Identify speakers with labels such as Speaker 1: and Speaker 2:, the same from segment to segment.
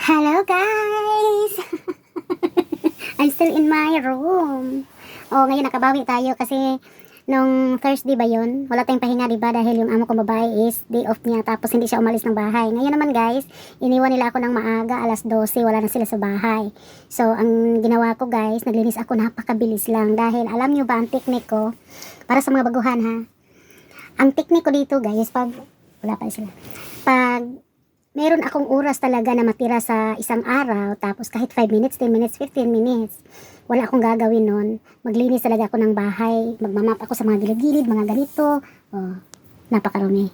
Speaker 1: Hello guys! I'm still in my room. Oh, ngayon nakabawi tayo kasi nung Thursday ba yun? Wala tayong pahinga, diba? Dahil yung amo kong babae is day off niya tapos hindi siya umalis ng bahay. Ngayon naman guys, iniwan nila ako ng maaga, alas 12, wala na sila sa bahay. So, ang ginawa ko guys, naglinis ako napakabilis lang dahil alam nyo ba ang teknik ko? Para sa mga baguhan ha. Ang teknik ko dito guys, wala pa sila. Pag meron akong oras talaga na matira sa isang araw, tapos kahit 5 minutes, 10 minutes, 15 minutes, wala akong gagawin nun. Maglinis talaga ako ng bahay, magmamap ako sa mga gilid-gilid, mga ganito. Oh, napakarumi.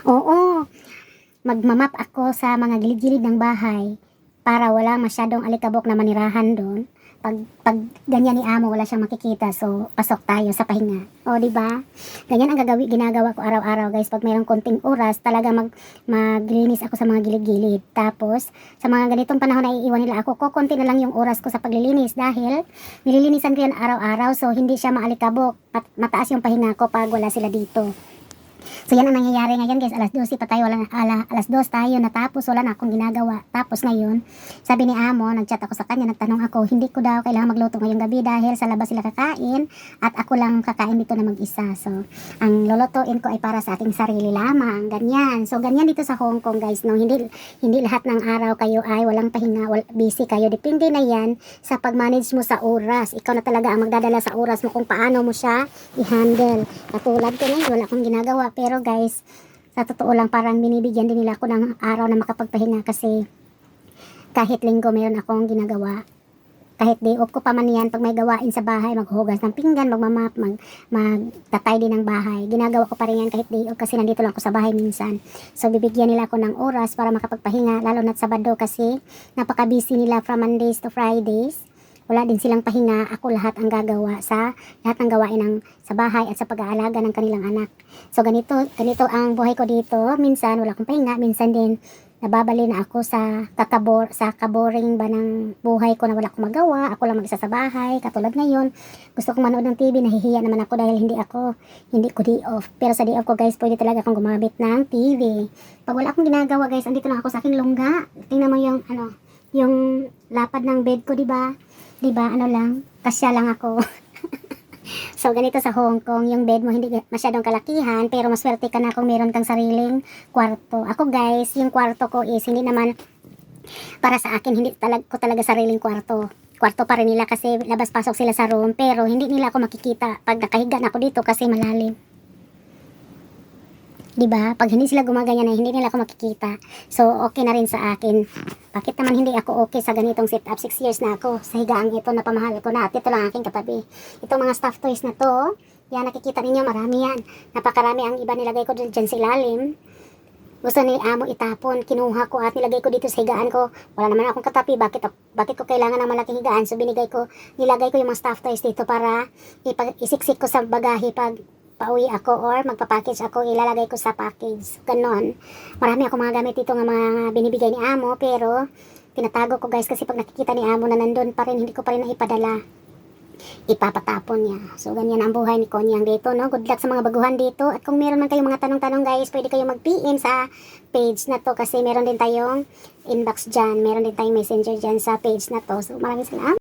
Speaker 1: Oo, magmamap ako sa mga gilid-gilid ng bahay para wala masyadong alikabok na manirahan doon. Pag ganyan ni amo, wala siyang makikita. So, pasok tayo sa pahinga. O, di ba? Ganyan ang ginagawa ko araw-araw, guys. Pag mayroong konting oras, talaga maglinis ako sa mga gilid-gilid. Tapos, sa mga ganitong panahon na iiwan nila ako, konti na lang yung oras ko sa paglilinis dahil nililinisan ko yan araw-araw. So, hindi siya maalikabok. Mataas yung pahinga ko pag wala sila dito. So yan ang nangyayari ngayon guys, alas 12 pa tayo, alas 2 tayo natapos, wala na akong ginagawa. Tapos ngayon, sabi ni amo, nagchat ako sa kanya, nagtanong ako, hindi ko daw kailangan magluto ngayong gabi dahil sa labas sila kakain at ako lang kakain dito na mag-isa. So, ang lulutuin ko ay para sa ating sarili lamang, ganyan. So ganyan dito sa Hong Kong guys, no? Hindi lahat ng araw kayo ay walang pahinga, busy kayo. Depende na yan sa pag-manage mo sa oras. Ikaw na talaga ang magdadala sa oras mo kung paano mo siya i-handle. Katulad ko ngayon, wala akong ginagawa. Pero guys, sa totoo lang parang binibigyan din nila ako ng araw na makapagpahinga kasi kahit linggo meron akong ginagawa. Kahit day off ko pa man yan, pag may gawain sa bahay, maghuhugas ng pinggan, magmamap, magtatay din ng bahay. Ginagawa ko pa rin yan kahit day off kasi nandito lang ako sa bahay minsan. So bibigyan nila ako ng oras para makapagpahinga, lalo na't Sabado kasi napaka-busy nila from Mondays to Fridays. Wala din silang pahinga, ako lahat ang gagawa sa lahat ng gawain sa bahay at sa pag-aalaga ng kanilang anak. So ganito ang buhay ko dito. Minsan wala akong pahinga, minsan din nababali na ako sa kaboring ba ng buhay ko na wala akong magawa. Ako lang mag-isa sa bahay. Katulad ngayon, gusto kong manood ng TV, nahihiya naman ako dahil hindi ko day off. Pero sa day off ko guys, pwede talaga akong gumamit ng TV. Pag wala akong ginagawa guys, andito lang ako sa aking lungga. Tingnan mo yung lapad ng bed ko, diba? Kasya lang ako. So, ganito sa Hong Kong, yung bed mo hindi masyadong kalakihan, pero maswerte ka na kung meron kang sariling kwarto. Ako guys, yung kwarto ko is hindi naman para sa akin, hindi ko talaga sariling kwarto. Kwarto pa rin nila kasi labas-pasok sila sa room, pero hindi nila ako makikita pag nakahiga na ako dito kasi malalim. Diba? Pag hindi sila gumaganyan na hindi nila ako makikita. So, okay na rin sa akin. Bakit naman hindi ako okay sa ganitong setup? 6 years na ako sa higaan ito na pamahal ko na. At ito lang aking katabi. Itong mga stuffed toys na to, yan nakikita ninyo, marami yan. Napakarami ang iba nilagay ko dyan sa ilalim. Gusto ni amo itapon, kinuha ko at nilagay ko dito sa higaan ko. Wala naman akong katabi, bakit ko kailangan ng malaking higaan? So nilagay ko yung mga stuffed toys dito para isiksik ko sa bagahe pag pauwi ako or magpapackage ako, ilalagay ko sa package. Ganon. Marami ako mga gamit dito ng mga binibigay ni amo, pero tinatago ko guys kasi pag nakikita ni amo na nandun pa rin, hindi ko pa rin naipadala. Ipapatapon niya. So, ganyan ang buhay ni Konyang dito, no? Good luck sa mga baguhan dito. At kung meron man kayong mga tanong-tanong guys, pwede kayong mag-PM sa page na to kasi meron din tayong inbox dyan. Meron din tayong messenger dyan sa page na to. So, maraming salamat.